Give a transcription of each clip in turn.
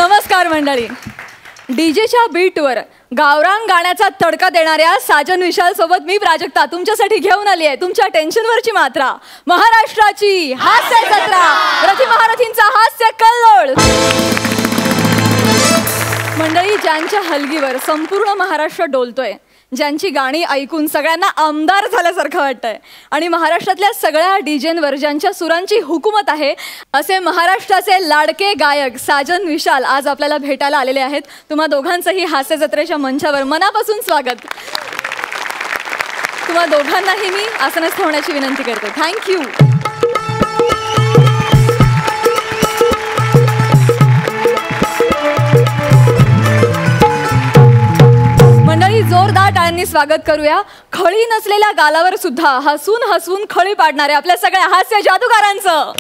नमस्कार मंडळी. डीजेच्या बीटवर गावरान गाण्याचा तडका देणाऱ्या साजन विशाल सोबत मी प्राजक्ता तुमच्यासाठी घेऊन आली आहे तुमच्या टेन्शनवरची मात्रा. महाराष्ट्राची हास्य जत्रा, रथी महारथींचा हास्य कल्लोळ. मंडळी, ज्यांच्या हलगीवर संपूर्ण महाराष्ट्र डोलतोय, ज्यांची गाणी ऐकून सगळ्यांना आमदार झाल्यासारखं वाटतंय आणि महाराष्ट्रातल्या सगळ्या डीजेंवर ज्यांच्या सुरांची हुकूमत आहे, असे महाराष्ट्राचे लाडके गायक साजन विशाल आज आपल्याला भेटायला आलेले आहेत. तुम्हा दोघांचंही हास्य जत्रेच्या मंचावर मनापासून स्वागत. तुम्हा दोघांनाही मी आसनस्थ होण्याची विनंती करते. थँक्यू. मंडळी, जोरदार टाळ्यांनी स्वागत करूया खळी नसलेल्या गालावर सुद्धा हसून हसून खळी पाडणाऱ्या आपल्या सगळ्या हास्य जादूगारांचं.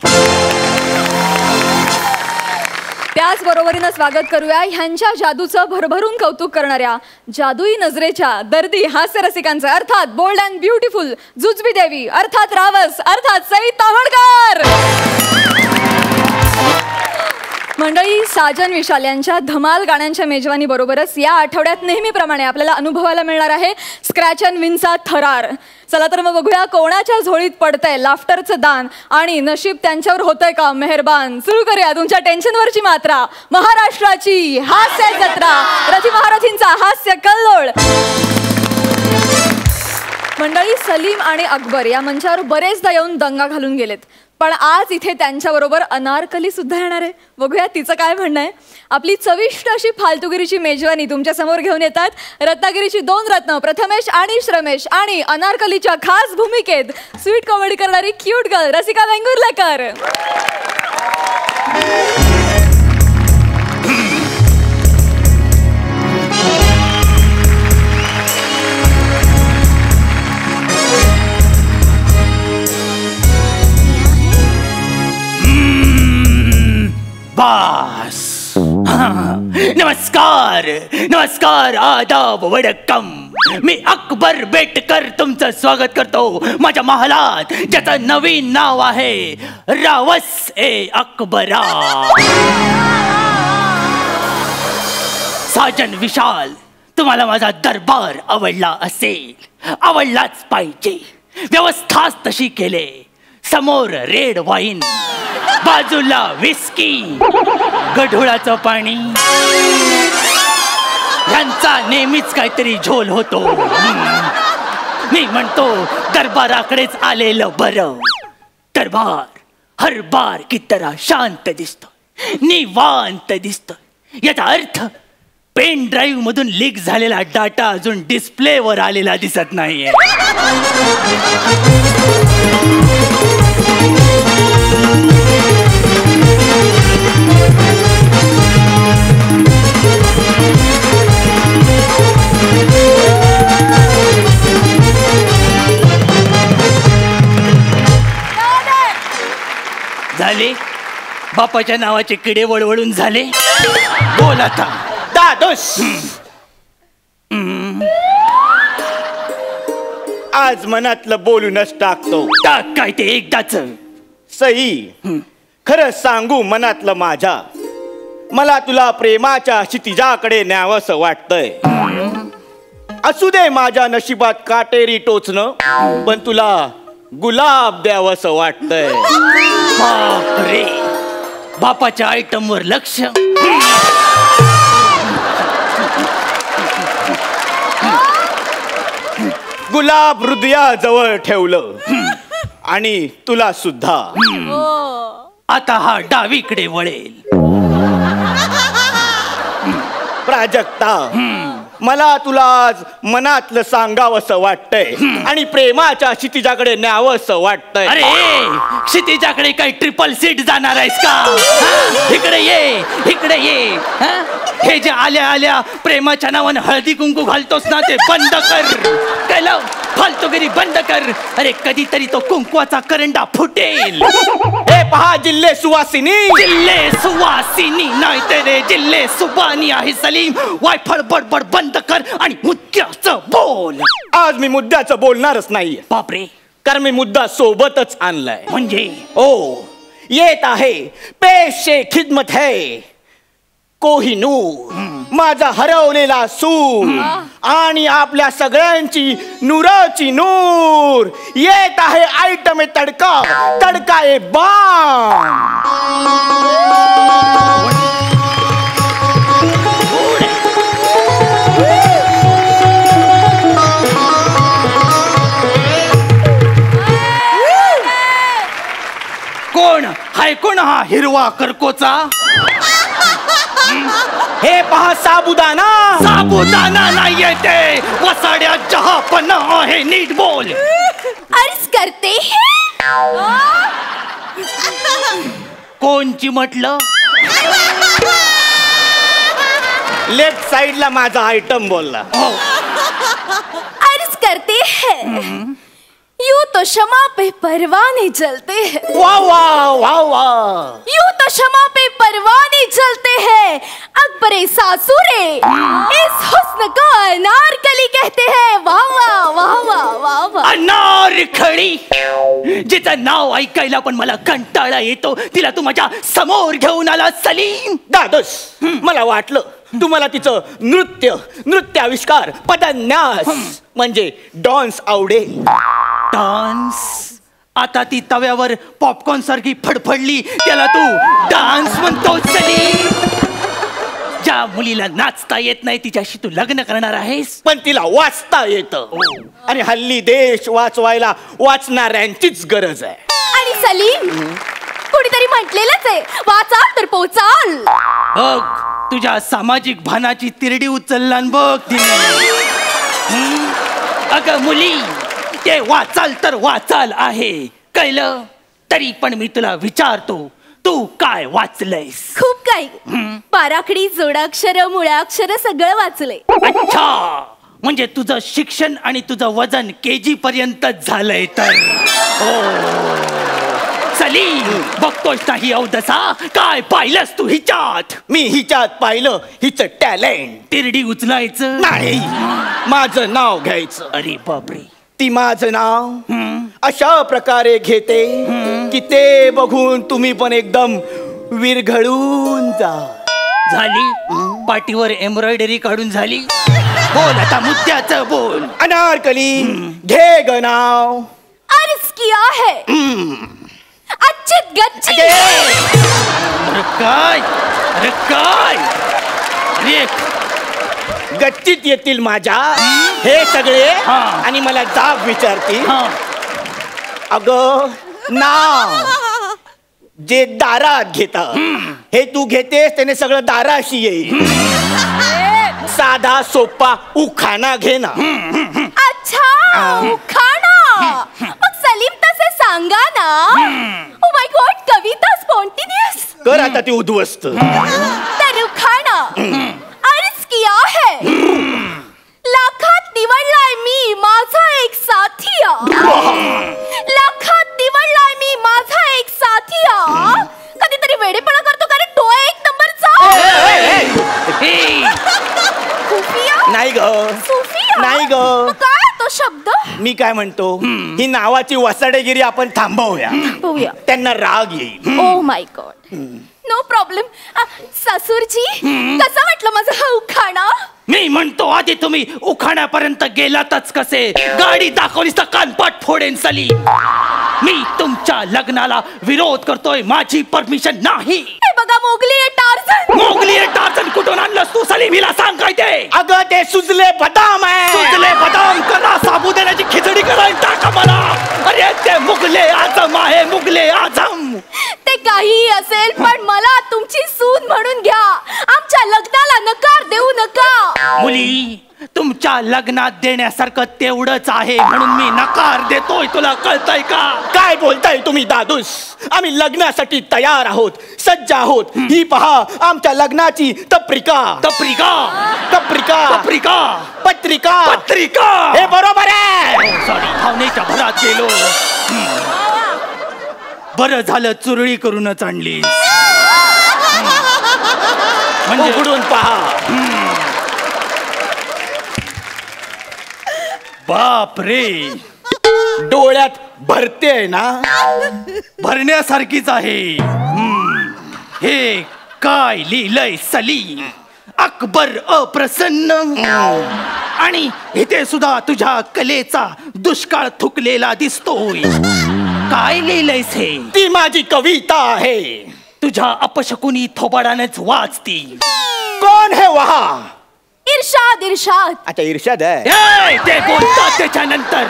त्याच बरोबरीनं स्वागत करूया ह्यांच्या जादूचं भरभरून कौतुक करणाऱ्या जादुई नजरेच्या दर्दी हास्य रसिकांचं, अर्थात बोल्ड अँड ब्युटिफुल जुजबी देवी, अर्थात रावस, अर्थात सई तावडकर. मंडळी, साजन विशाल यांच्या धमाल गाण्यांच्या मेजवानी बरोबरच या आठवड्यात नेहमीप्रमाणे आपल्याला अनुभवायला मिळणार आहे स्क्रॅच अँड विनचा थरार. चला तर मग बघूया कोणाच्या झोळीत पडतंय लाफ्टरचं दान आणि नशीब त्यांच्यावर होतंय का मेहरबान. सुरू करूया तुमच्या टेन्शनवरची मात्रा. महाराष्ट्राची हास्य जत्रा, रथी महारथींचा हास्य कल्लोळ. मंडळी, सलीम आणि अकबर या मंचावर बरेचदा येऊन दंगा घालून गेलेत, पण आज इथे त्यांच्याबरोबर अनारकली सुद्धा येणार आहे. बघूया तिचं काय म्हणणं आहे. आपली चविष्ट अशी फालतुगिरीची मेजवानी तुमच्या समोर घेऊन येतात रत्नागिरीची दोन रत्न प्रथमेश आणि श्रमेश आणि अनारकलीच्या खास भूमिकेत स्वीट कॉमेडी करणारी क्यूट गर्ल रसिका वेंगुर्लेकर. बास. नमस्कार नमस्कार, आदाब, वडक्कम. मी अकबर बेटकर तुमचं स्वागत करतो माझ्या महालात, ज्याचं नवीन नाव आहे रावस ए अकबरा. साजन विशाल, तुम्हाला माझा दरबार आवडला असेल, आवडलाच पाहिजे. व्यवस्थाच तशी केले. समोर रेड वाईन, बाजूला विस्की, गढुळाचं पाणी, यांचा नेहमीच काहीतरी झोल होतो. मी म्हणतो दरबाराकडेच आलेलं बरं. दरबार हर बार की तरह शांत दिसतोय, निवांत दिसतोय. याचा अर्थ पेन ड्राईव्ह मधून लीक झालेला डाटा अजून डिस्प्लेवर आलेला दिसत नाहीये. झाले बापाच्या नावाचे किडे वळवळून झाले. बोल आता दादोस. आज मनातलं बोलूनच टाकतो. टाक काय ते एकदाच. सई, खरं सांगू मनातलं माझ्या, मला तुला प्रेमाच्या क्षितिजाकडे न्यावंसं वाटतंय. असू दे माझ्या नशिबात काटेरी टोचणं, पण तुला गुलाब द्यावंसं वाटतंय. बापरे, बापाच्या आयटमवर लक्ष. गुलाब हृदयाजवळ ठेवलं आणि तुला सुद्धा. आता हा डावीकडे वळेल. प्राजक्ता, मला तुला आज मनातलं सांगावंसं वाटतंय आणि प्रेमाच्या क्षितिजाकडे न्यावंसं वाटतंय. अरे, क्षितिजाकडे काही ट्रिपल सीट जाणार आहेस का? इकडे ये, इकडे ये. हे जे आल्या आल्या प्रेमाच्या नावानं हळदी कुंकू घालतोस ना, ते बंद कर. काय लाव, फालतूगिरी बंद कर. अरे, कधीतरी तो कुंकवाचा करंडा फुटेल. हे पहा, जिल्हे सुवासिनी. जिल्हे सुवासिनी नाही ते रे, जिल्हे सुबानी आहे सलीम. वायफळ बडबड बंद कर आणि मुद्द्याचं बोल. आज मी मुद्द्याचं बोलणारच नाहीये. बापरे, कारण मी मुद्दा सोबतच आणलाय. म्हणजे ओ, येत आहे पेशे खिदमत है कोहिनूर, माझा हरवलेला सूर आणि आपल्या सगळ्यांची नूराची नूर. येत आहे आयटम तडका, तडका आहे बाम. कोण हाय? कोण हा हिरवा करकोचा? हे पहा साबुदाणा. साबुदाणा नाहीये ते, वसाड्या चहा पण आहे, नीट बोल. अर्ज करते कोणची म्हटलं? लेफ्ट साइडला माझा आयटम बोलला. हो. अर्ज करते हैं, यूं तो शमा पे परवाने जलते हैं. वा वा वा वा. यूं तो शमा पे परवाने जलते हैं, अकबरे सासुरे इस हुस्न को अनारकली कहते हैं. वाह वाह वाह वाह वाह वाह. अनारखडी, जिचं नाव ऐकायला पण मला कंटाळा येतो, तिला तू माझ्या समोर घेऊन आला सलीम. दादोस, मला वाटलं तुम्हाला तिचं नृत्याविष्कार, पदन्यास म्हणजे डान्स आवडेल. डान्स? आता ती तव्यावर पॉपकॉर्न सारखी फडफडली, त्याला तू डान्स म्हणतो सलीम? ज्या मुलीला नाचता येत नाही तिच्याशी तू लग्न करणार आहेस? पण तिला वाचता येतं, आणि हल्ली देश वाचवायला वाचणाऱ्यांचीच गरज आहे. आणि सलीम, कुणीतरी म्हटलेलंच आहे, वाचाल तर पोचाल. बघ, तुझ्या सामाजिक भानाची तिरडी उचलला बघ तिने. अगं मुली, ते वाचाल तर वाचाल आहे, कळलं? तरी पण मी तुला विचारतो, तू काय वाचलंयस? खूप काही. बाराखडी, जोडाक्षर, मुळाक्षर सगळं वाचलंय. अच्छा, म्हणजे तुझं शिक्षण आणि तुझं वजन KG पर्यंतच झालंय तर. हो सलीम, बघतोस ना ही अवदसा, काय पाहिलंस तू हिच्यात? मी हिच्यात पाहिलं हिचं टॅलेंट. तिरडी उचलायचं नाही, माझं नाव घ्यायचं. अरे बापरे. ती माझं नाव अशा प्रकारे घेते की ते बघून तुम्ही पण एकदम विरघळून जा. झाली? पाठीवर एम्ब्रॉयडरी काढून झाली? बोल आता, मुद्द्याचं बोल. अनारकली, घे ग नाव. अर्ज किया है, अच्छित गच्ची. अरे काय? अरे काय? अरे गच्चीत येतील माझ्या हे सगळे आणि मला जाब विचारतील. अगं, नाव जे दारात घेतात हे तू घेतेस, त्याने सगळं दाराशी येईल. साधा सोपा उखाणा घे ना. अच्छा, उखाणा. मग सलीम तसे सांगा ना. ओ माय गॉड, कविता स्पॉन्टेनियस. कर आता ती उद्ध्वस्त. तर उखाणा अर्ज किया है, लाखात निवडलाय मी माझा एक साथिया. लाखात निवडलाय मी माझा एक साथिया. कधीतरी वेडेपणा करतो का रे तो एक नंबरचा? खुफिया? नाही ग, सुफिया? नाही ग. मग काय तो शब्द? मी काय म्हणतो, ही नावाची वसाडेगिरी आपण थांबवूया. थांबवूया. त्यांना राग येईल. Oh my God, no problem. ससुरजी, कसं वाटलं माझा हा उखाणा? मी म्हणतो आधी तुम्ही उखाण्यापर्यंत गेलातच कसे? गाडी दाखवलीस तर कानपाट फोडेन सलीम. मी तुमच्या लग्नाला विरोध करतोय, माझी परमिशन नाही. हे बघा, मोगली आहे टार्झन. मोगली आहे टार्झन कुठून आणलंस तू सलीम? हिला सांग काय ते. अगं, ते सुजले बदाम आहे. सुजले बदाम करा, साबुदाण्याची खिचडी करायला टाका मला. अरे ते मुगले आझम आहे, मुगले आझम. ते काही असेल, पण मला तुमची सून म्हणून घ्या. आमच्या लग्नाला नकार देऊ नका. मुली, तुमच्या लग्नात देण्यासारखं तेवढंच आहे म्हणून मी नकार देतोय, तुला कळतंय का? काय बोलताय तुम्ही दादूस? आम्ही लग्नासाठी तयार आहोत, सज्ज आहोत. ही पहा आमच्या लग्नाची तपत्रिका. तपत्रिका? तपत्रिका, तपत्रिका, पत्रिका, पत्रिका. हे बरोबर आहे. सॉरी, भावनेच्या भरात गेलो. बरं झालं चुरळी करूनच आणली. म्हणजे उघडून पहा. बाप रे, डोळ्यात भरते ना. भरण्यासारखीच आहे. हे काय लिहिलंय सलीम, अकबर अप्रसन्न. आणि इथे सुद्धा तुझ्या कलेचा दुष्काळ थुकलेला दिसतोय. काय लिहिलंयस हे? ती माझी कविता आहे. तुझ्या अपशकुनी थोबाडानेच वाचती. कोण है वहा? इर्षाद इर्षाद. अच्छा इर्षाद है. ए, ते बोलतात त्याच्यानंतर.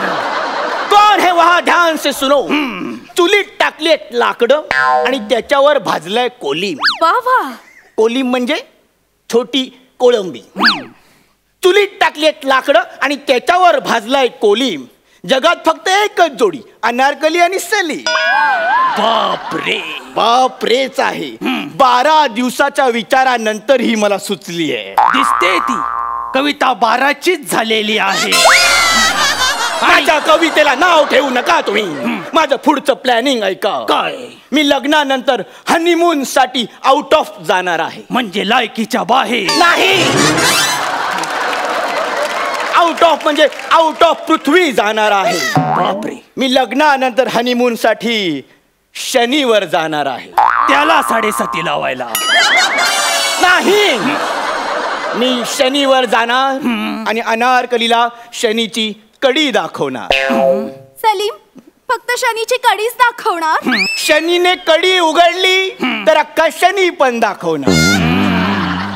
कोण है वहा? ध्यान से सुनो. चुलीत टाकलेत लाकडं आणि त्याच्यावर भाजलाय कोलीम. वा वा. कोलीम म्हणजे छोटी कोळंबी. चुलीत टाकलेत लाकडं आणि त्याच्यावर भाजलाय कोलीम. जगात फक्त एकच जोडी, अनारकली आणि सलीम. बापरे. बापरेच आहे. 12 दिवसाच्या विचारानंतर ही मला सुचली आहे. दिसते ती कविता 12चीच झालेली आहे. माझ्या कवितेला नाव ठेवू नका तुम्ही. माझं पुढचं प्लॅनिंग ऐका. काय? मी लग्नानंतर हनीमून साठी आउट ऑफ जाणार आहे. म्हणजे लायकीच्या बाहेर? नाही, आउट ऑफ म्हणजे आउट ऑफ पृथ्वी जाणार आहे. बापरे. मी लग्नानंतर हनीमून साठी शनीवर जाणार आहे. त्याला 7.5 लावायला? नाही, मी शनीवर जाणार आणि अनारकलीला शनीची कडी दाखवणार. सलीम, फक्त शनीची कडीच दाखवणार? शनीने कडी उघडली तर अख्खा शनी पण दाखवणार.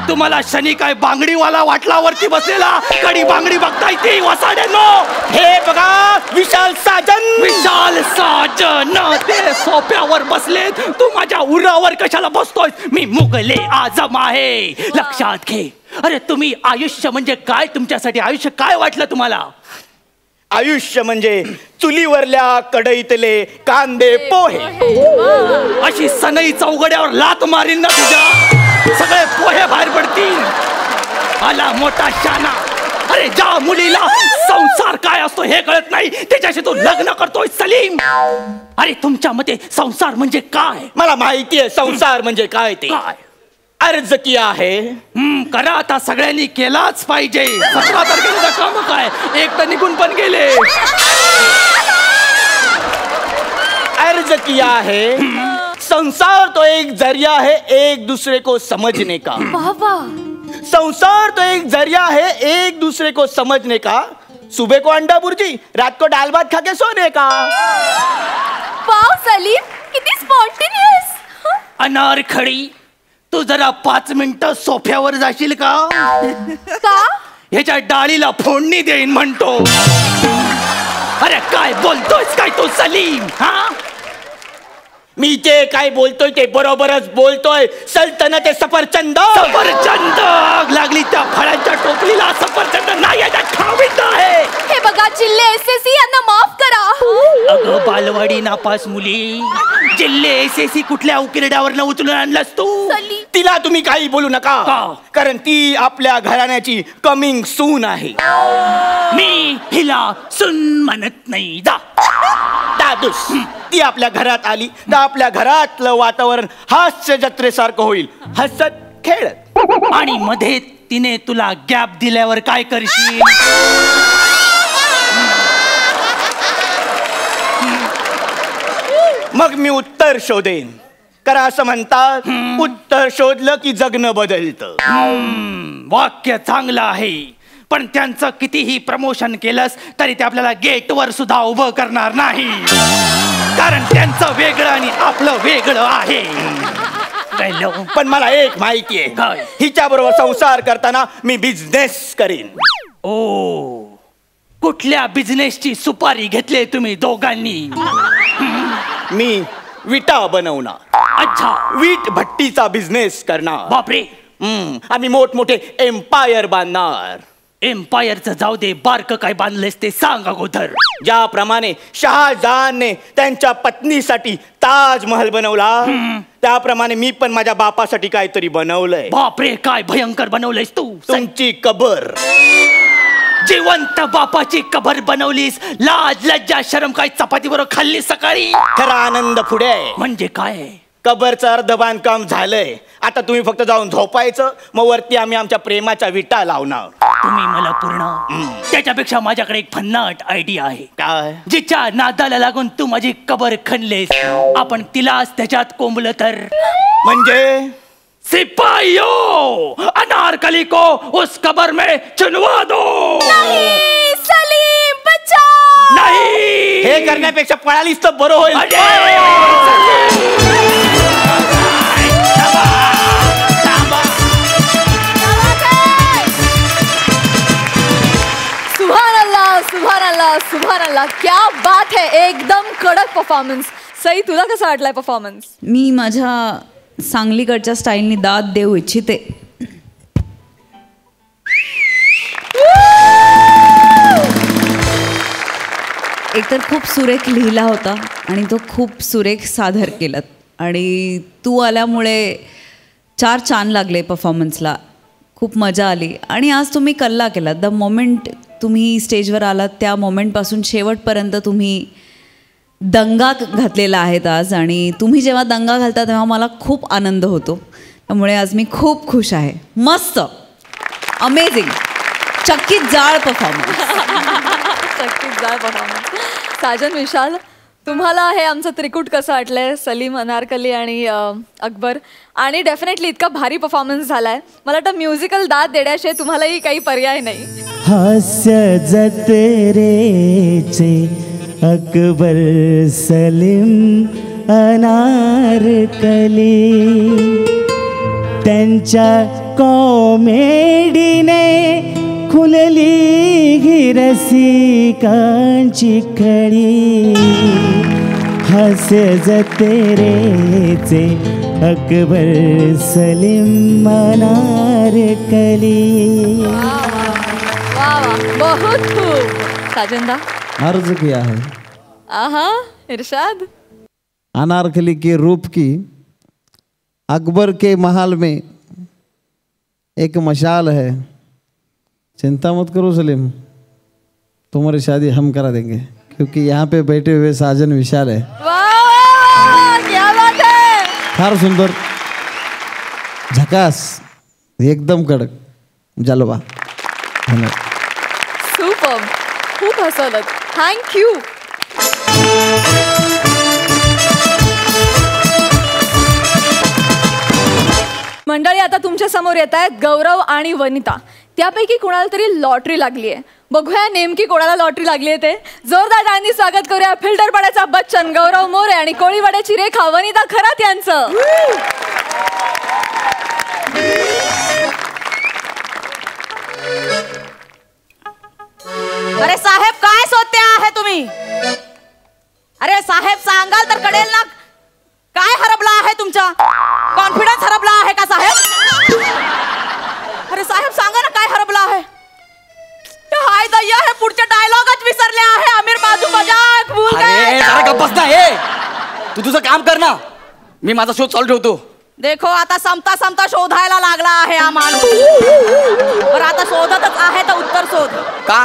तुम्हाला शनी काय बांगडीवाला वाटला वरती बसलेला? कडी बांगडी बघताय ती वसाड्यानो. हे बघा विशाल साजन. विशाल साजन ते सोप्यावर बसलेत, तू माझ्या उरावर कशाला बसतोय? मी मुघले आजम आहे, लक्षात घे. अरे तुम्ही आयुष्य म्हणजे काय? तुमच्यासाठी आयुष्य काय वाटलं तुम्हाला? आयुष्य म्हणजे चुलीवरल्या कढईतले कांदे पोहे. अशी सनई चौघड्यावर लात मारीन ना तुझ्या, सगळे पोहे बाहेर पडतील. आला मोठा शाना. अरे ज्या मुलीला संसार काय असतो हे कळत नाही त्याच्याशी तू लग्न करतोय सलीम. अरे तुमच्या मते संसार म्हणजे काय? मला माहितीये संसार म्हणजे काय ते. काय? अर्ज किया आहे. करा आता, सगळ्यांनी केलाच पाहिजे. 17 तारखेचं काम काय? एक तर निघून पण गेले. अर्ज किया है. संसार तो एक जरिया है एक दूसरे को समझने का. वाह वाह. संसार तो एक जरिया है एक दूसरे को समझने का. सुबह को अंडा बुर्जी, रात को दाल भात खा के सोने का. वाव सलीम, किती स्पॉन्टेनियस. अनारखडी, तू जरा 5 मिनिटं सोफ्यावर जाशील का? का? ह्याच्या डाळीला फोडणी देईन म्हणतो. अरे काय बोलतोयस काय तू सलीम? हा, मी जे काय बोलतोय ते बरोबरच बोलतोय. सल्तनत सफरचंद. सफरचंद आग लागली त्या फळांच्या टोपलीला. सफरचंद नाही, याच्यात खावीत आहे. हे बघा जिल्हे एसएससी यांना माफ करा. अगं बालवाडी नापास मुली, जिल्हे एसएससी कुठल्या उकिरड्यावर उचलून आणलास तू? सलीम, तिला तुम्ही काही बोलू नका, का? कारण ती आपल्या घराण्याची कमिंग सून आहे. मी हिला सुन म्हणत नाही. जा दादूस, ती आपल्या घरात आली तर आपल्या घरातलं वातावरण हास्य जत्रेसारखं होईल. हसत खेळत. आणि मध्ये तिने तुला गॅप दिल्यावर काय करशील? मग मी उत्तर शोधेन. कारण असं म्हणतात उत्तर शोधलं की जगणं बदलतं. वाक्य चांगलं आहे, पण त्यांचं कितीही प्रमोशन केलंस तरी ते आपल्याला गेटवर सुद्धा उभं करणार नाही. कारण त्यांचं वेगळं आणि आपलं वेगळं आहे. पण मला एक माहितीये, काय? हिच्या बरोबर संसार करताना मी बिझनेस करीन. ओ, कुठल्या बिझनेसची सुपारी घेतली तुम्ही दोघांनी? मी विटा बनवणार. अच्छा, वीट भट्टीचा बिझनेस करणार. बापरे. आम्ही मोठमोठे एम्पायर बांधणार. एम्पायरचं जाऊ दे, बारक काय बांधलेस ते सांग अगोदर. ज्याप्रमाणे शहाजहानने त्यांच्या पत्नीसाठी ताजमहल बनवला, त्याप्रमाणे मी पण माझ्या बापासाठी काहीतरी बनवलंय. बापरे, काय भयंकर बनवलंयस तू. तुमची कबर. जिवंत बापाची कबर बनवलीस. लाज लज्जा शरम काय चपाती बरोबर खाल्ली सकाळी? खरा आनंद पुढे आहे. म्हणजे काय? कबरचं अर्ध बांधकाम झालंय. आता तुम्ही फक्त जाऊन झोपायचं, मग वरती आम्ही आमच्या प्रेमाच्या विटा लावणार. तुम्ही मला पूर्ण. त्याच्यापेक्षा माझ्याकडे एक भन्नाट आयडिया आहे. काय? जिच्या नादाला लागून तू माझी कबर खणलेस, आपण तिलाच त्याच्यात कोंबलं तर? म्हणजे सिपाहियों, अनारकली को उस कब्र में चुनवा दो. नहीं, सलीम बचाओ. नहीं, हे करण्यापेक्षा पळालीस तर बरं होईल. सुभान अल्लाह, क्या बात है. एकदम कडक परफॉर्मन्स. सई, तुला कसा वाटलाय परफॉर्मन्स? मी माझ्या सांगलीकडच्या स्टाईलनी दाद देऊ इच्छिते. एकतर खूप सुरेख लिहिला होता आणि तो खूप सुरेख सादर केलात आणि तू आल्यामुळे 4 चान लागले परफॉर्मन्सला. खूप मजा आली आणि आज तुम्ही कल्ला केलात. द मोमेंट तुम्ही स्टेजवर आलात त्या मोमेंटपासून शेवटपर्यंत तुम्ही दंगा घातलेला आहेत आज. आणि तुम्ही जेव्हा दंगा घालता तेव्हा मला खूप आनंद होतो. त्यामुळे आज मी खूप खुश आहे. मस्त, अमेझिंग, चक्कीत जाळ परफॉर्मन्स. चक्कीत जाळ परफॉर्मन्स. साजन, विशाल, तुम्हाला हे आमचं त्रिकूट कसं वाटलंय? सलीम, अनारकली आणि अकबर. आणि डेफिनेटली इतका भारी परफॉर्मन्स झालाय. मला वाटतं म्युझिकल दाद देण्याशिवाय तुम्हालाही काही पर्याय नाही. हास्य जत्रेचे अकबर, सलीम, अनारकली, त्यांच्या कॉमेडीने खुलली ही रसिकांची कळी. हास्य जत्रेचे अकबर, सलीम, अनारकली. वा वा, बहुत खूब. साजंदा, अर्ज किया है आहा, इरशाद. अनारकली के रूप की अकबर के महल में एक मशाल है. चिंता मत करो सलीम, तुम्हारी शादी हम करा देंगे क्योंकि यहाँ पे बैठे हुए साजन विशाल है. वाह, क्या बात है. फार सुंदर, झकास, एकदम कडक, जलवा. सुपर, खूप हसवलं. थँक्यू. मंडळी, आता तुमच्या समोर येत आहेत गौरव आणि वनिता. त्यापैकी कोणाला तरी लॉटरी लागली आहे. बघूया नेमकी कोणाला लॉटरी लागली आहे ते. जोरदार टाळ्यांनी स्वागत करूया फिल्टर पाड्याचा बच्चन गौरव मोरे आणि कोळीवाड्याची रेखा वनिता खरात यांचं. अरे साहेब, काय शोधते आहे तुम्ही? अरे साहेब, सांगाल तर कळेल ना. काय हरपला आहे तुमचा? कॉन्फिडन्स हरपला आहे का साहेब? अरे साहेब, सांगा ना काय हरपला आहे? हाय दय्या, हे पुढचे डायलॉगच विसरले आहे. आमिर बाजू मजाक भूल गए. अरे जरा गप्प बस ना. हे तू तुझं काम कर ना, मी माझा शोध चालू ठेवतो. देखो, आता समता शोधायला लागला आहे हा माणूस. बरं, आता शोधतच आहे तर उत्तर शोध. का?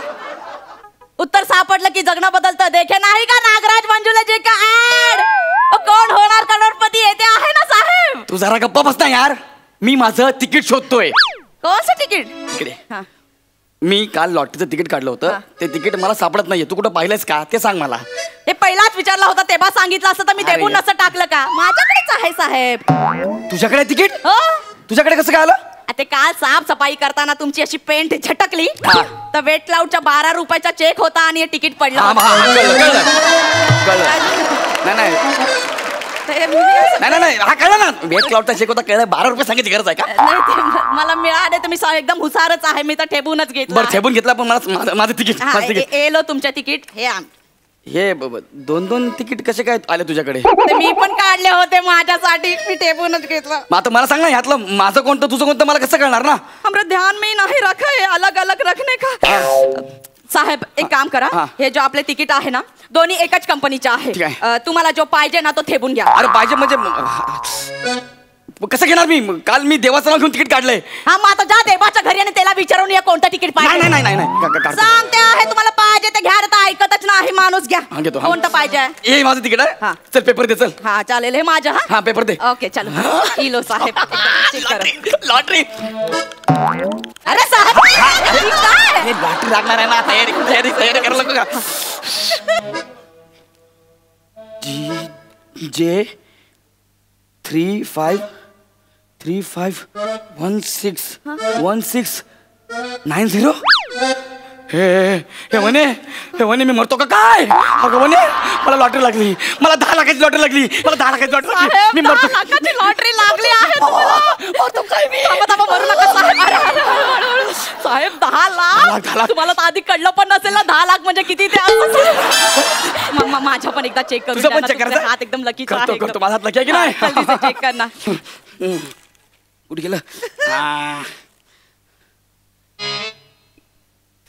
उत्तर सापडलं की जगणं बदलतं. देखे नाही का नागराज मंजुलेजी का ऍड? कोण होणार करोडपती येते आहे ना साहेब. तू जरा गप्प बस ना यार. मी माझं तिकीट शोधतोय. कोणचं तिकीट? इकडे. हा. मी काल लॉटरीचं तिकीट काढलं होतं. ते तिकीट मला सापडत नाहीये. तू कुठं पाहिलंयस का ते सांग मला. हे पहिलाच विचारला होता तेव्हा सांगितलं असतं तर मी अरे देऊन यार. नसतं टाकलं का. माझ्याकडेच आहे साहेब. तुझ्याकडे तिकीट? हो, तुझ्याकडे कसं काय आलं? ते काल साफसफाई करताना तुमची अशी पेंट झटकली हा. तर वेट लाऊडच्या 12 रुपयाचा चेक होता आणि हे तिकीट पडलं हा, होतं. हा, कळलं. नाही ते मी- नाही नाही हा कळलं ना. वेट क्लाउडचा चेक होता, कळलं. 12 रुपये सांगायची गरज आहे का? नाही, ते मला मिळाले तर मी एकदम हुशारच आहे. मी तर ठेवूनच घेतलं. बरं, ठेवून घेतला पण मला माझं तिकीट. हा, माझं तिकीट एलो तुमच्या तिकीट. हे आण. हे 2 तिकीट कसे काय आले तुझ्याकडे? ते मी पण काढले होते माझ्यासाठी. मी ठेवूनच घेतलं. मग आता मला सांग ना, ह्यातलं माझं कोणतं तुझं कोणतं मला कसं कळणार ना? हमरा ध्यान में नहीं रखा है अलग अलग रखने का. साहेब, एक काम करा. हा. हे जो आपले तिकीट आहे ना, दोन्ही एकच कंपनीचे ठीक आहे. आहे. तुम्हाला जो पाहिजे ना तो ठेवून घ्या. अरे पाहिजे म्हणजे कसं घेणार मी? काल मी देवाचं नाव घेऊन तिकीट काढलंय. हा, मग आता जा देवाच्या घरी आणि त्याला विचारून या कोणतं तिकीट नाही पाहिजे. नाही नाही नाही काढतो. सांगते आहे तुम्हाला पाहिजे ते घ्या. आता ऐकतच नाही माणूस. घ्या. हा, घेतो. हा. कोणतं पाहिजे? हे माझं तिकीट हा. आहे. चल पेपर दे. चल. हा, चालेल. हे माझं. हा, पेपर दे. ओके, चलो. इलो साहेब. चेक करा. लॉटरी. अरे साहेब, काय? हे लॉटरी लागणार आहे ना. तयारी करायला नको का? J 3 5 35161690. हे वने मी मरतो का काय? अगं वने मला लॉटरी लागली, मला 10 लाखाची लॉटरी लागली, मला 10 लाखाची लॉटरी लागली, मी मरतो. 10 लाखाची लॉटरी लागली आहे तुम्हाला. मरतो काय मी? थांबा, मरू नका साहेब. हळूहळू. साहेब 10 लाख तुम्हाला तर आधी कळलं पण नसेल ना 10 लाख म्हणजे किती ते माझ्या पण एकदा चेक करू तुझं पण द्या ना, check करायचं? तुमचा हात एकदम लकीचा आहे. करतो, माझा हात लकी आहे की नाही? चेक कर ना. कुठे गेलं?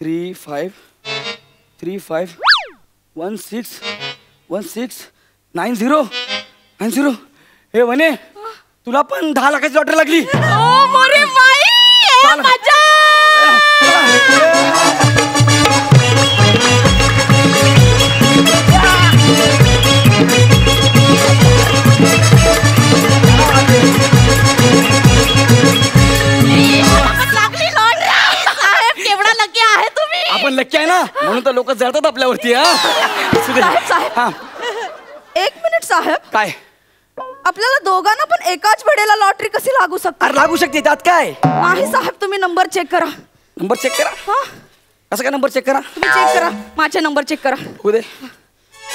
35161690. हे वने तुला पण 10 लाखाची लॉटरी लागली. ओ मोरे बाई, ए मजा. लागली लॉटरी. साहेब केवढा लकी आहे तुम्ही. आपण लक्की आहे ना म्हणून तर लोक जळतात आपल्यावरती. साहेब हा एक मिनिट साहेब, काय? आपल्याला दोघांना पण एकाच वेळेला लॉटरी कशी लागू शकते? अरे लागू शकते त्यात काय? नाही साहेब, तुम्ही नंबर चेक करा. नंबर चेक करा. हा कसं काय नंबर चेक करा? तुम्ही चेक करा, माझे नंबर चेक करा. दे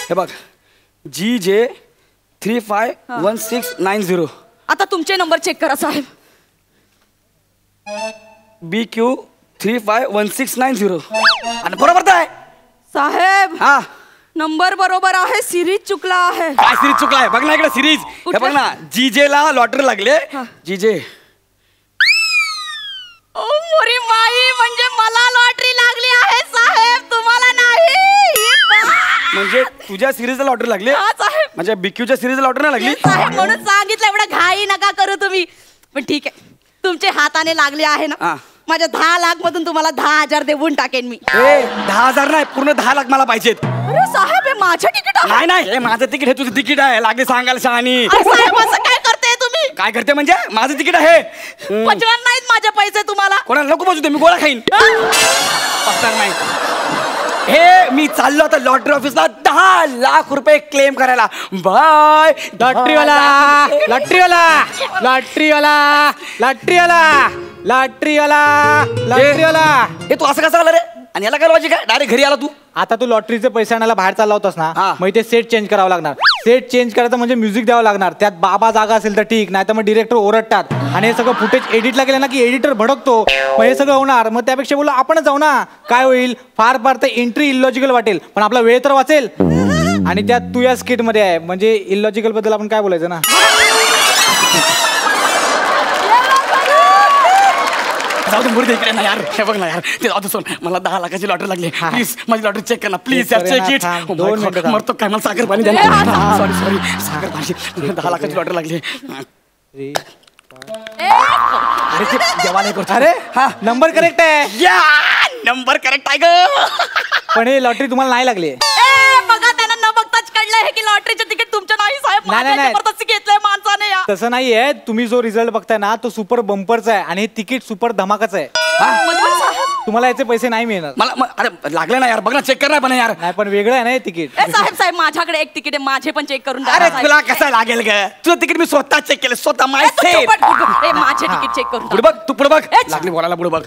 हे बघ GJ 351690. आता तुमचे नंबर चेक करा साहेब. BQ 351690. आणि बरोबर आहे साहेब हा. नंबर बरोबर आहे, सिरीज चुकला आहे. काय सिरीज चुकला आहे? बघ ना इकडे सिरीज. हे बघ ना GJ ला लॉटरी लागले. GJ. ओ मोरी माई, म्हणजे मला लॉटरी लागली आहे साहेब, तुम्हाला नाही. म्हणजे तुझ्या सिरीजला लॉटरी लागली? हा साहेब. म्हणजे BQ च्या सिरीजला लॉटरी नाही लागली? साहेब म्हणून सांगितलं, एवढा घाई नका करू तुम्ही. पण ठीक आहे, तुमचे हाताने लागले आहे ना, हा. माझ्या 10 लाख मधून तुम्हाला 10,000 देऊन टाकेन मी. 10,000 नाही, पूर्ण 10 लाख मला पाहिजेत. अरे साहेब, हे माझं तिकीट आहे. नाही हे माझं तिकीट, हे तुझं तिकीट आहे. लागले सांगायला शहाणी. अरे साहेब, असं काय करते तुम्ही? काय करते म्हणजे? माझं तिकीट आहे. पचणार नाहीत माझे पैसे तुम्हाला. कोणाला नको बसू दे, मी गोळा खाईन. पचणार नाही. हे मी चाललो आता लॉटरी ऑफिसला 10 लाख रुपये क्लेम करायला. बाय लॉटरीवाला लॉटरीवाला लॉटरीवाला लॉटरीवाला लॉटरीवाला लॉटरीवाला. हे तू असं कसं आला रे? आणि याला काय लॉजिक आहे? डायरेक्ट घरी आला तू. आता तू लॉटरीचे पैसे आणायला बाहेर चालला होतास ना, हा. मग ते सेट चेंज करावं लागणार. सेट चेंज करायचं म्हणजे म्युझिक द्यावं लागणार. त्यात बाबा जागा असेल तर ठीक, नाही तर मग डिरेक्टर ओरडतात. आणि हे सगळं फुटेज एडिटला गेलं ना की एडिटर भडकतो. मग हे सगळं होणार. मग त्यापेक्षा बोललो आपणच जाऊ ना. काय होईल? फार फार तर एंट्री इलॉजिकल वाटेल, पण आपला वेळ तर वाचेल. आणि त्यात तू या स्किट मध्ये आहे, म्हणजे इलॉजिकल बद्दल आपण काय बोलायचं ना. जाऊ दे मुर्दे इकडे ना यार. हे बघ ना यार, ते जाऊ दे सोड. मला 10 लाखाची लॉटरी लागली. प्लीज माझी लॉटरी चेक कर ना प्लीज. यार चेक इट. दोन मिनिटं थांब. मरतो काय? मला साखर पाणी द्या. सॉरी साखर पाणी. 10 लाखाची लॉटरी लागली. अरे ते जेव्हा नाही करतो. अरे हा नंबर करेक्ट आहे, या नंबर करेक्ट आहे ग. पण हे लॉटरी तुम्हाला नाही लागली. बघा, त्यांना न बघताच कळलं आहे की लॉटरीचे तिकीट तुमचं नाही साहेब. नाही, नाही. माझ्या जबरदस्ती घेतलंय माणसाने या. तसं नाहीये. तुम्ही जो रिझल्ट बघताय ना तो सुपर बंपरचा आहे आणि हे तिकीट सुपर धमाकाचं आहे. तुम्हाला याचे पैसे नाही मिळणार. मला अरे लागले ना यार. बघ ना चेक कर ना पण यार. नाही पण वेगळं आहे ना हे तिकीट. साहेब माझ्याकडे एक तिकीट आहे, माझे पण चेक करून द्या. अरे तुला कसं लागेल ग? तुझं तिकीट मी स्वतः चेक केलं, स्वतः माय सेफ. माझे तिकीट चेक करून पुढे बघ, तू पुढे बघ. लागली बोलायला, पुढे बघ.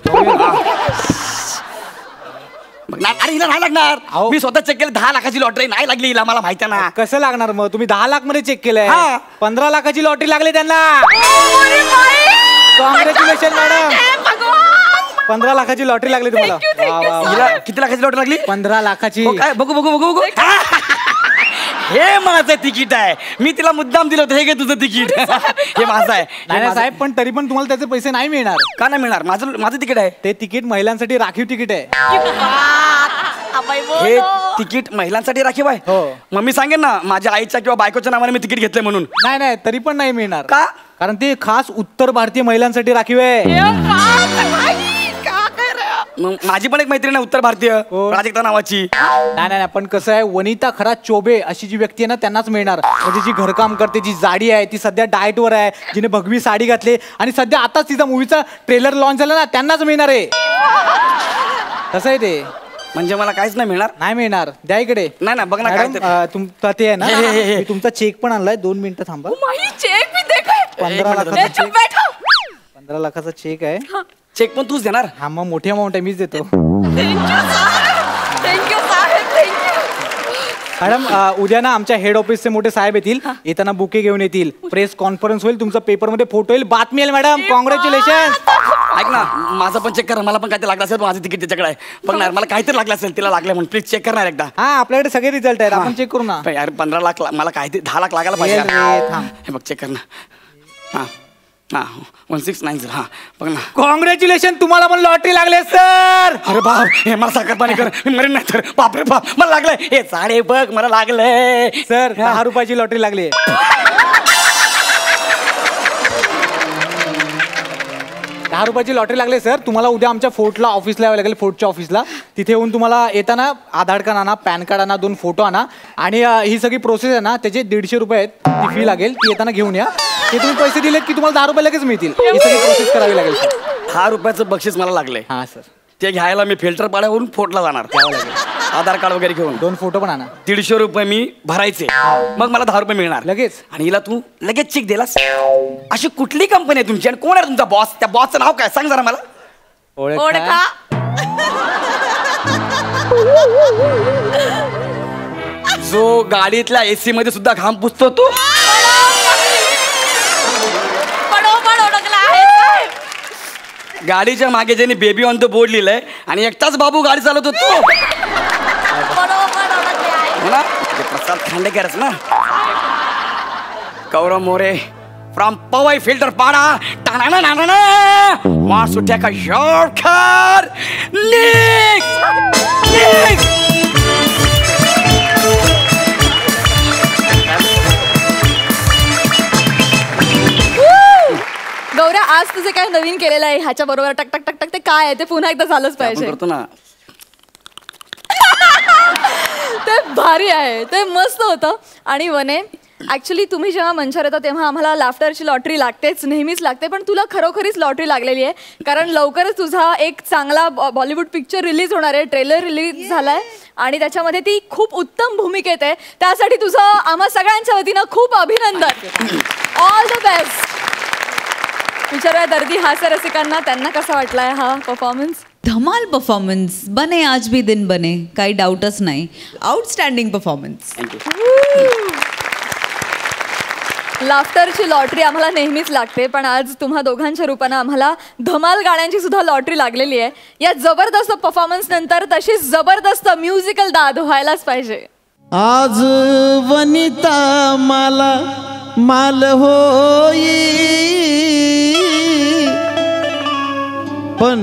अरे हिला नाही लागणार. अहो. मी स्वतः चेक केलं. 10 लाखाची लॉटरी नाही लागली हिला, मला माहिती आहे ना. कसं लागणार मग? तुम्ही 10 लाख मध्ये चेक केलंय. हा. 15 लाखाची लॉटरी लागली त्यांना. Congratulation madam. 15 लाखाची लॉटरी लागली तुम्हाला. वा, वा, वा. हिला किती लाखाची लॉटरी लागली? 15 लाखाची. हो काय? बघू बघू बघू बघू. हे माझं तिकीट आहे. मी तिला मुद्दाम दिलं होतं. हे घे तुझं तिकीट. हे माझं आहे. नाही नाही साहेब, पण तरी पण तुम्हाला त्याचे पैसे नाही मिळणार. का नाही मिळणार? माझं तिकीट आहे. ते तिकीट महिलांसाठी राखीव तिकीट आहे. हे तिकीट महिलांसाठी राखीव आहे. हो. मग मी सांगेन ना माझ्या आईच्या किंवा बायकोच्या नावाने मी तिकीट घेतलंय म्हणून. नाही नाही तरी पण नाही मिळणार. का? कारण ते खास उत्तर भारतीय महिलांसाठी राखीव आहे. मग माझी पण एक मैत्रीण आहे उत्तर भारतीय, प्राजक्ता नावाची. नाही नाही पण कसं आहे, वनिता खरा चोबे अशी जी व्यक्ती आहे ना त्यांनाच मिळणार. म्हणजे जी घरकाम करते, जी जाडी आहे, ती सध्या डाएटवर आहे, जिने भगवी साडी घातली आणि सध्या आताच तिचा मूवीचा ट्रेलर लॉन्च झाला ना, त्यांनाच मिळणार आहे. कसं आहे ते? म्हणजे मला काहीच नाही मिळणार? नाही मिळणार. द्या इकडे. नाही ना, बघ ना मॅडम, काय तुमचा ते आहे ना, मी तुमचा चेक पण आणलाय. 2 मिनिटं थांबा. चेक भी देखो. 15 लाखाचा चेक. 15 लाखाचा चेक आहे. चेक पण तूच देणार? हा मग मोठी अमाऊंट आहे, मीच देतो. थँक्यू साहेब, थँक्यू. मॅडम उद्या ना आमच्या हेड ऑफिसचे मोठे साहेब येतील, येताना बुके घेऊन येतील, प्रेस कॉन्फरन्स होईल, तुमचा पेपरमध्ये फोटो येईल, बातमी येईल. Madam congratulation. ऐक ना, माझं पण चेक कर, मला पण काहीतरी लागलं असेल, माझं तिकीट त्याच्याकडे आहे. बघणार मला काहीतरी लागलं असेल, तिला लागलं म्हणून प्लीज चेक करणार एकदा. हा आपल्याकडे सगळे रिझल्ट आहेत, आपण चेक करू ना. यार 15 लाख मला काहीतरी 10 लाख लागायला पाहिजे. हे बघ चेक कर ना. हा हा 1690. हा बघ ना. कॉंग्रॅच्युलेशन, तुम्हाला पण लॉटरी लागले सर. अरे बाप, हे मला साखर पाणी कर, मी मरेन नाही तर. बापरे बाप, मला लागलंय. हे साडे बघ मला लागलंय सर. 10 रुपयाची लॉटरी लागली. 10 रुपयाची लॉटरी लागली सर. तुम्हाला उद्या आमच्या फोर्टला ऑफिसला यावं लागेल, फोर्टच्या ऑफिसला. तिथे येऊन तुम्हाला येताना आधार कार्ड आणा, पॅन कार्ड आणा, 2 फोटो आणा आणि ही सगळी प्रोसेस आहे ना त्याचे 150 रुपये आहेत, ती फी लागेल, ती येताना घेऊन या. ते तुम्ही पैसे दिलेत की तुम्हाला 10 रुपये लगेच मिळतील. ही सगळी प्रोसेस करावी लागेल सर. 10 रुपयाचं बक्षीस मला लागलंय. हां सर. ते घ्यायला मी फिल्टर पाड्यावरून फोर्टला जाणार. आधार कार्ड वगैरे घेऊन 2 फोटो पण आणा. 150 रुपये मी भरायचे, मग मला 10 रुपये मिळणार लगेच. आणि हिला तू लगेच चेक दिलास. अशी कुठली कंपनी आहे तुमची आणि कोण आहे तुमचा बॉस? त्या बॉसचं नाव काय सांग जरा मला. ओळखा. जो गाडीतल्या एसी मध्ये सुद्धा घाम पुसतो तू. बरोबर ओळखला आहे साहेब. गाडीच्या मागे ज्याने बेबी ऑन द बोर्ड लिहिलंय आणि एकटाच बाबू गाडी चालवतो तू. बरोबर ओळखले आहे. हो ना, ते प्रसाद खांडेकरच ना. गौरव मोरे फ्रॉम पवई फिल्टर पाडा. टाना ना ना ना मार सुट्या का शॉर्टकट. निक निक. गौऱ्या, आज तुझे काय नवीन केलेलं आहे ह्याच्या बरोबर टक टक टक टक, ते काय आहे ते पुन्हा एकदा झालंच पाहिजे. करतो ना. ते भारी आहे, ते मस्त होतं. आणि वने, ऍक्च्युली तुम्ही जेव्हा मंचावर येता तेव्हा आम्हाला लाफ्टरची लॉटरी लागतेच, नेहमीच लागते, पण तुला खरोखरीच लॉटरी लागलेली आहे. कारण लवकरच तुझा एक चांगला बॉलिवूड पिक्चर रिलीज होणार आहे, ट्रेलर रिलीज झालाय आणि त्याच्यामध्ये ती खूप उत्तम भूमिकेत आहे. त्यासाठी तुझं आम्हा सगळ्यांच्या वतीनं खूप अभिनंदन. All the best. विचारूया दर्दी हास्य रसिकांना, त्यांना कसा वाटलाय हा परफॉर्मन्स? धमाल परफॉर्मन्स. बने आज भी दिन बने, काही डाऊटच नाही. Outstanding performance. लाफ्टरची लॉटरी आम्हाला नेहमीच लागते, पण आज तुम्हा दोघांच्या रूपानं आम्हाला धमाल गाण्यांची सुद्धा लॉटरी लागलेली आहे. या जबरदस्त परफॉर्मन्स नंतर तशीच जबरदस्त म्युझिकल दाद व्हायलाच पाहिजे. आज वनिता मला माल होई, पण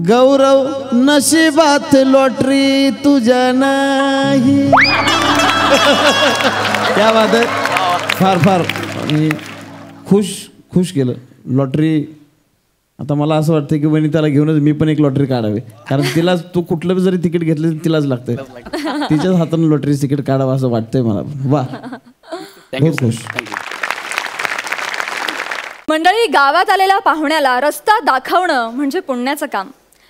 गौरव नशिबात लॉटरी तुझ्या नाही. त्या बात फार फार मी खुश केलं. लॉटरी आता मला असं वाटतं की वनिताला घेऊनच मी पण एक लॉटरी काढावी, कारण तिला तू कुठलं जरी तिकीट घेतलं तर तिलाच लागतंय. तिच्याच हातानं लॉटरी तिकीट काढावं असं वाटतंय मला. वा, बहुत खुश. मंडळी, गावात आलेल्या पाहुण्याला रस्ता दाखवणं म्हणजे पुण्याचं काम.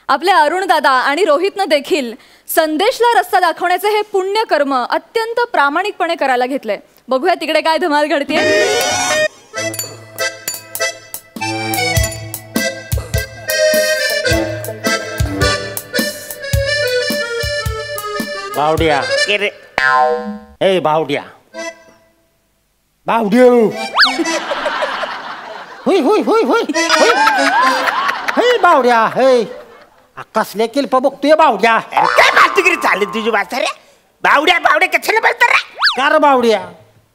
आपले अरुण दादा आणि रोहितनं देखील संदेशला रस्ता दाखवण्याचे हे पुण्य कर्म अत्यंत प्रामाणिकपणे करायला घेतलंय. बघूया तिकडे काय धमाल घडतेय. बावड्या, ए बावड्या, बावड्या, होय होय होय होय होय बावड्या, हे कसले किल्प बघतोय बावड्या. काय बालतिगिरी चालली तुझी वाचा रे? बावड्या बावड्या कशाला बोलतो रे? कार बावड्या,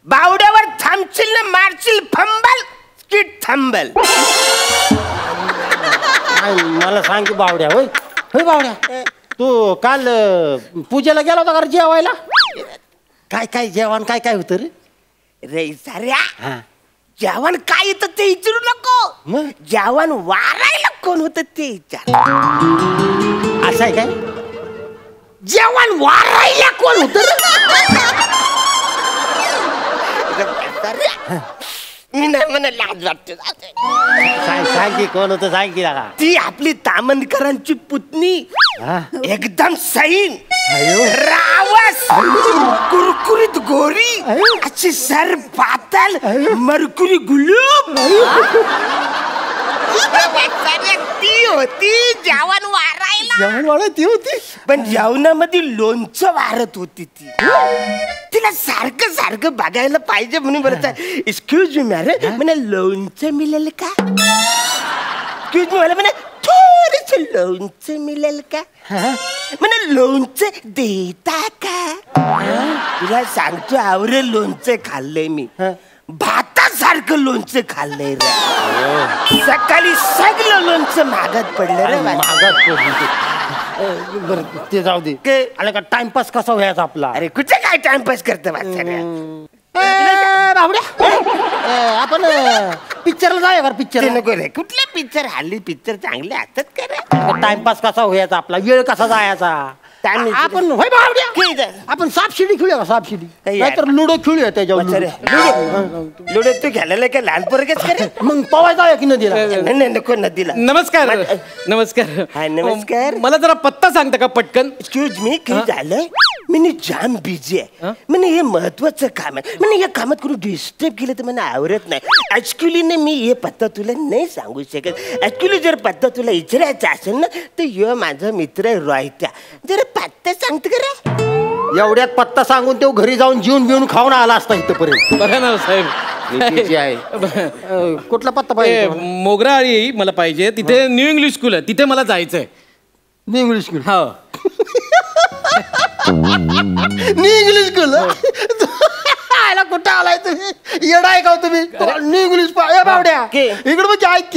बावड्यावर थांबशील ना मारशील फंबल किट थांबल. मला सांग की बावड्या, होय होय बावड्या, तू काल पूजेला गेला होता का रे जेवायला? काय काय जेवण काय काय होतं रे? रे साऱ्या, जेवण काय येतं ते विचारू नको, मग जेवण वारायला कोण होतं ते विचार. असं आहे काय? जेवण वारायला कोण होतं मी नाही म्हणा, लाज वाटते. सांग सांग की कोण होतं, सांग की लागा. ती आपली तामणकरांची पुतणी, एकदम सैन, रावस, कुरकुरीत गोरी, अशी सर पातल, मरकुरी गुलाब. ती होती जेवण वारायला. जेवण वाढ ती होती. पण जेवणामध्ये लोणचं वारत होती ती. तिला सारखं सारखं बघायला पाहिजे म्हणून बरं. एक्सक्यूज मी मॅडम, म्हणे लोणचं मिळेल का? एक्सक्यूज मी मला म्हणे थोडस लोणचं मिळेल का? म्हणे लोणचं देता का? तुला सांगतो आवरेल लोणचं खाल्लंय मी. भातासारखं लोणचं खाल्लंय रे. सकाळी सगळं लोणचं महागात पडलं रे. महागात पडली. बरं ते जाऊ दे. आला का टाइमपास कसा व्हायचा आपला? अरे कुठे काय टाइमपास करते बादशाह? आपण पिक्चरला जाऊया का? पिक्चर नको रे. कुठले पिक्चर? हल्ली पिक्चर चांगले असतात का रे? टाइमपास कसा व्हायचा आपला? वेळ कसा जायचा? आपण होय बावड्या, आपण सापशिडी खेळूया का? सापशिडी नाहीतर लुडो खेळूया त्याच्यावर. लुडो तू खेळायला काय लहान पोरगेच करे? मग पवाय जाऊया की नदीला? नाही नको नदीला. नमस्कार. नमस्कार. हाय नमस्कार. मला जरा पत्ता सांगता का पटकन? एक्सक्यूज मी, काय झालंय? मी जाम बिझी आहे. म्हणजे हे महत्वाचं काम आहे. म्हणजे या कामात कोणी डिस्टर्ब केलं तर मला आवडत नाही. ऍक्च्युली ना मी हे पत्ता तुला नाही सांगू शकत. ऍक्च्युली जर पत्ता तुला विचारायचा असेल ना तर यो माझा मित्र आहे रोहित्या. जरा पत्ता सांगतो का रे? एवढ्यात पत्ता सांगून तो घरी जाऊन जीवन बिवून खाऊन आला असता इथपर्यंत. बघा ना साहेब, कुठला पत्ता पाहिजे? मोगराळी मला पाहिजे. तिथे न्यू इंग्लिश स्कूल आहे, तिथे मला जायचंय. New English school? हो. न्यू इंग्लिश स्कूल आला? कुठं आलाय तुम्ही? येडा आहे का तुम्ही? न्यू इंग्लिश बावड्या इकडे म्हणजे ऐक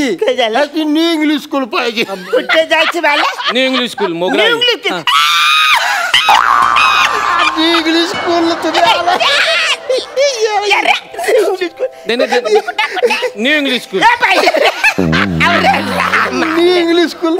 की न्यू इंग्लिश स्कूल पाहिजे. कुठे जायचं मला? New English school Mograli. New English school तुम्ही आला? New English school. New English school?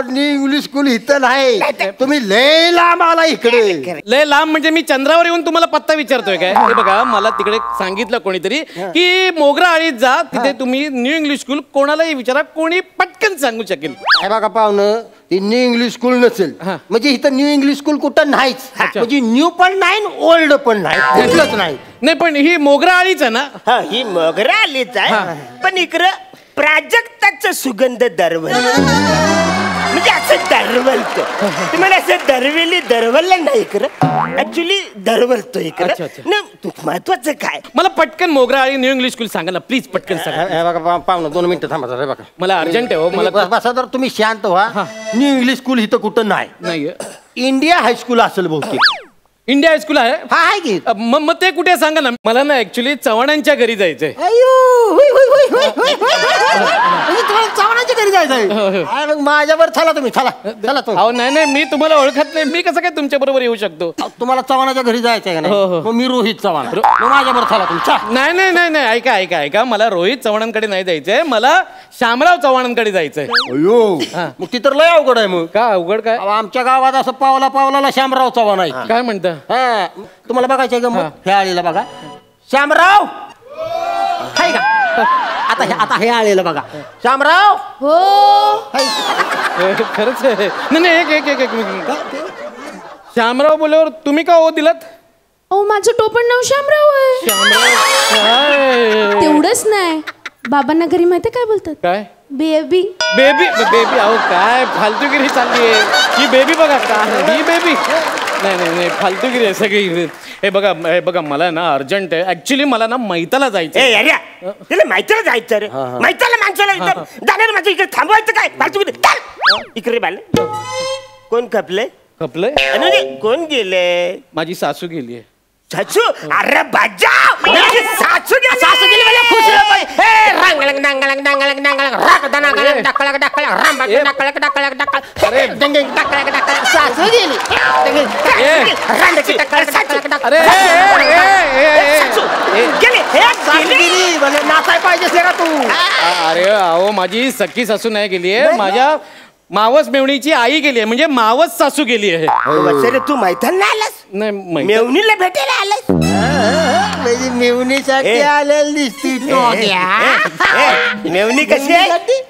New English school इथं नाही, तुम्ही लय लांब आला इकडे. लय लांब म्हणजे मी चंद्रावर येऊन तुम्हाला पत्ता विचारतोय काय? हे बघा, मला तिकडे सांगितलं कोणीतरी की मोगराळीत जा, तिथे तुम्ही न्यू इंग्लिश स्कूल कोणालाही विचारा, कोणी पटकन सांगू शकेल. हे बघा पाहुणं, ती न्यू इंग्लिश स्कूल नसेल म्हणजे इथं न्यू इंग्लिश स्कूल कुठं नाहीच. म्हणजे न्यू पण नाही ओल्ड पण नाही, कुठलंच नाही. नाही पण ही मोगराळीच आहे ना? हा, ही मोगराळीच आहे. पण इकडं प्राजक्ताचा सुगंध दरवल. म्हणजे असं दरवलतो. तुम्हाला असं दरवललं नाही इकडं. ऍक्च्युली दरवलतो इकडं. महत्वाचं काय? मला पटकन मोगराळी न्यू इंग्लिश स्कूल सांगा ना प्लीज, पटकन सांगा. बघा पाहुणं 2 मिनिटं थांबा जरा. बघा मला अर्जंट आहे. मला बसा तर तुम्ही शांत व्हा. न्यू इंग्लिश स्कूल इथं कुठं नाही. इंडिया हायस्कूल असेल बहुतेक. इंडिया हायस्कूल आहे? हा आहे की. मग ते कुठे सांगा ना. मला ना ऍक्च्युली चव्हाणांच्या घरी जायचंय. चव्हाणांच्या घरी जायचंय? माझ्यावर चला तुम्ही. चला चला. अहो नाही, मी तुम्हाला ओळखत नाही. मी कसं काय तुमच्या बरोबर येऊ शकतो? तुम्हाला चव्हाणाच्या घरी जायचंय का नाही? मी रोहित चव्हाण. माझ्यावर चला तुम्ही. नाही. ऐका. मला रोहित चव्हाणांकडे नाही जायचंय, मला शामराव चव्हाणांकडे जायचंय. अयो, मग ती तर लय अवघड आहे. मग का अवघड काय? आमच्या गावात असं पावला शामराव चव्हाण आहे. काय म्हणता? तुम्हाला बघायचंय का? मग हे आलेला बघा. शामराव आहे का? आता हे आलेलं बघा. शामराव. हो खरंच आहे. नाही एक शामराव बोलल्यावर तुम्ही का हो दिलात? ओ माझं टोपण नाव शामराव आहे. शामराव तेवढंच नाही, बाबांना घरी माहिती काय बोलतात? काय? बेबी. बेबी. अहो काय फालतूगिरी चालली आहे ही. बेबी बघा का ही बेबी. नाही फालतूगिरी आहे सगळी. हे बघा मला ना अर्जंट आहे. ऍक्च्युली मला ना मैताला जायचं. त्याला मैताला जायचं रे. मैताला माणसाला जाणार. माझं इकडे थांबवायचं काय? फालतूगिरी. इकडे बाल कोण खपलंय? कोण गेले? माझी सासू गेली. सासू? अरे बाजा, सासू गेली मला खुश नाचाय पाहिजे तू. अरे अहो माझी सख्खी सासू नाही गेली आहे, माझ्या मावस मेवणीची आई गेली आहे. म्हणजे मावस सासू गेली आहे. रे तू मैथान नाही आलास? नाही मेवणीला भेटायला आलास? म्हणजे मेवणीसाठी आलेली दिसती. मेवणी कशी आहे?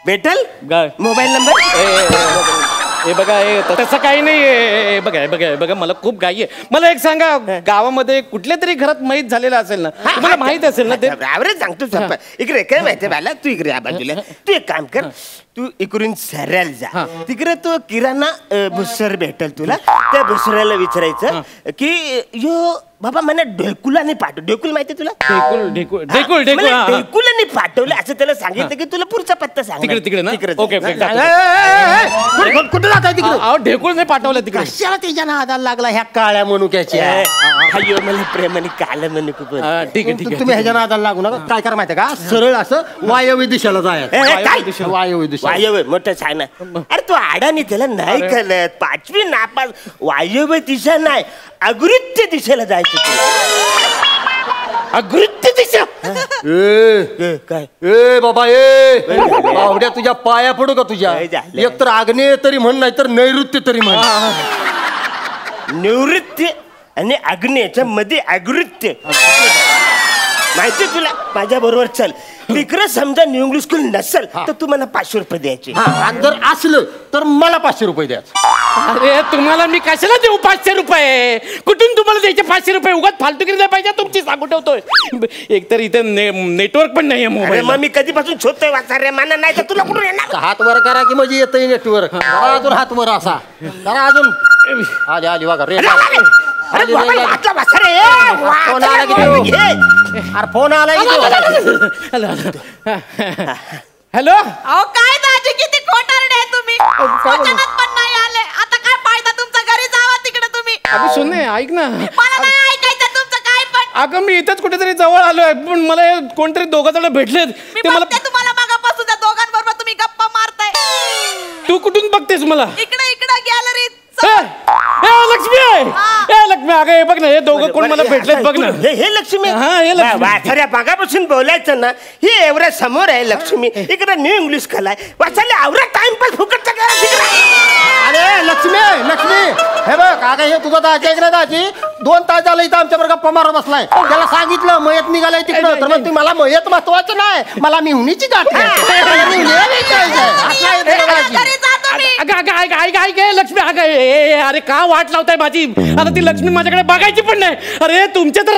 भेटल? मोबाईल नंबर हे बघा तसं काही नाही बघा मला खूप घाई आहे. मला एक सांगा, गावामध्ये कुठल्या तरी घरात माहीत झालेलं असेल ना, तुम्हाला माहित असेल ना ते. आवरेज सांगतो सरपंच. इकडे काय माहितीये मला, तू इकडे या बाजूला. तू एक काम कर, तू इकडून सरळ जा. तिकडे तो किराणा भुसर भेटेल तुला. त्या भुसऱ्याला विचारायचं की यो बाबा मला ढेकुलाने पाठव. ढेकुल माहिती तुला? ढेकुलाने पाठवलं असं त्याला सांगितलं की तुला पुढचा पत्ता सांग. तिकडे ना. तिकडे ओके कुठे जात आहे तिकडे? ढेकूळ नाही पाठवलं तिकडे. कशाला त्याच्या नादाला लागला ह्या काळ्या मनुक्याच्या? अय्यो मला प्रेमाने काल म्हणू खूप. ठीक आहे तुम्ही ह्याच्या नादाला लागू नका. काय करा माहिती का, सरळ असं वायव्य दिशेला जायचं. वायव्य दिशा. वायव्य मोठं सांग ना. अरे तू आडानी त्याला नाही कळत. 5वी नापास. वायव्य दिशा नाही, अगृत्य दिशेला जायचं. अगृत्य दिशा. काय ए बाबा ए बावड्या, तुझ्या पाया पडू का तुझ्या? काय झालं? एक तर आग्नेय तरी म्हण, नाही तर नैऋत्य तरी म्हण. निवृत्ती आणि अग्नेच्या मध्ये अगृत्य माहिती तुला. माझ्या बरोबर चल. तिकडे समजा न्यू इंग्लिश स्कूल नसेल तर तू मला 500 रुपये द्यायचे. आणि जर असलं तर मला 500 रुपये द्यायचे. अरे तुम्हाला मी कशाला देऊ 500 रुपये? कुठून तुम्हाला द्यायचे 500 रुपये? उगाच फालतूगिरी नाही पाहिजे तुमची, सांगू ठेवतोय. एकतर इथे नेटवर्क पण नाहीये मोबाईल. मग मी कधीपासून शोधतोय वाचारे माना, नाही तर तुला कुठून येणार? हात वर करा की म्हणजे येतंय नेटवर्क. अजून हात वर असा करा. अजून आली बघा रे. अरे बाबा, हातला वाचारे. फोन आला की तो? अरे फोन आला की तो? हॅलो. अहो काय दाजी, किती खोटारडे आहे तुम्ही. वचनात पण नाही आले. आता काय फायदा तुमचा? घरी जावा तिकडे तुम्ही. अगं सोने ऐक ना. मला नाही ऐकायचं तुमचं काय पण. अगं मी इथंच कुठेतरी जवळ आलोय, पण मला कोणतरी 2 जण भेटलेत. मी ते मला. बघते तुम्हाला मागापासून त्या दोघांबरोबर तुम्ही गप्पा मारताय. तू कुठून बघतेस मला? इकडे गॅलरीत. लक्ष्मी आहे. लक्ष्मी अगं हे बघ ना, हे दोघं कोण मला भेटलेत बघ ना. हे लक्ष्मी. हा, हे लक्ष्मी. वाचाऱ्या मागापासून बोलायचं ना. ही एवढ्या समोर आहे लक्ष्मी. इकडे न्यू इंग्लिश कलाय. वाचायला आवडा टाइमपास फुकटचा करा. अरे लक्ष्मी लक्ष्मी, हे बघ अगं हे तुझा दाजी आहे ना, दाजी 2 तास झालं इथं आमच्या बरोबर गप्पा मारत बसलाय. त्याला सांगितलं मयत निघालाय तिकडं, तर मग ती मला मयत महत्वाचं नाही, मला मिहुनीची गाठ आहे. लक्ष्मी अगं अरे का वाट लावताय माझी? आता ती लक्ष्मी माझ्याकडे बघायची पण नाही. अरे तुमच्या तर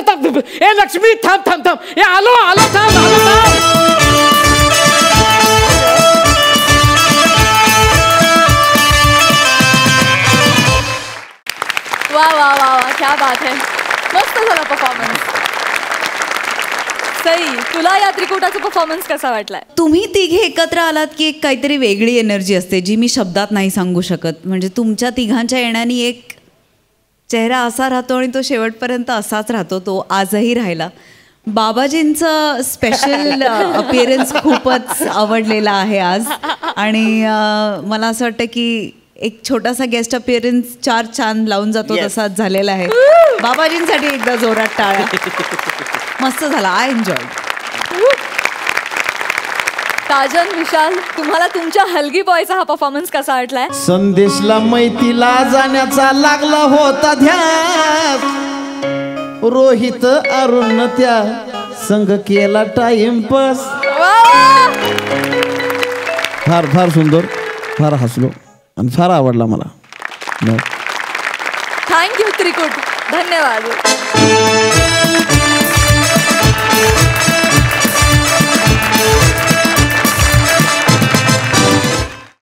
ए लक्ष्मी थांब थांब थांब. ए आलो थांब. वा वा वा वा, क्या बात है. मस्त झाला परफॉर्मन्स. सई, तुला या त्रिकुटाचा परफॉर्मन्स कसा वाटलाय? तुम्ही तिघे एकत्र आलात की एक काहीतरी वेगळी एनर्जी असते जी मी शब्दात नाही सांगू शकत. म्हणजे तुमच्या तिघांच्या येण्याने एक चेहरा असा राहतो आणि तो शेवटपर्यंत असाच राहतो. तो आजही राहिला. बाबाजींचं स्पेशल अपिअरन्स खूपच आवडलेला आहे आज. आणि मला असं वाटतं की एक छोटासा गेस्ट अपिअरन्स 4 चांद लावून जातो तसाच झालेला आहे. बाबाजींसाठी एकदा जोरात टाळ्या. मस्त झाला. I enjoy. साजन, विशाल, तुम्हाला तुमच्या हलगी बॉयचा हा परफॉर्मन्स कसा वाटलाय? संदेशला मैतीला जाण्याचा लागला होता ध्यास. रोहित अरुण त्या संग केला टाइमपास. फार फार सुंदर, फार हसलो आणि फार आवडला मला. थँक्यू त्रिकुट. धन्यवाद.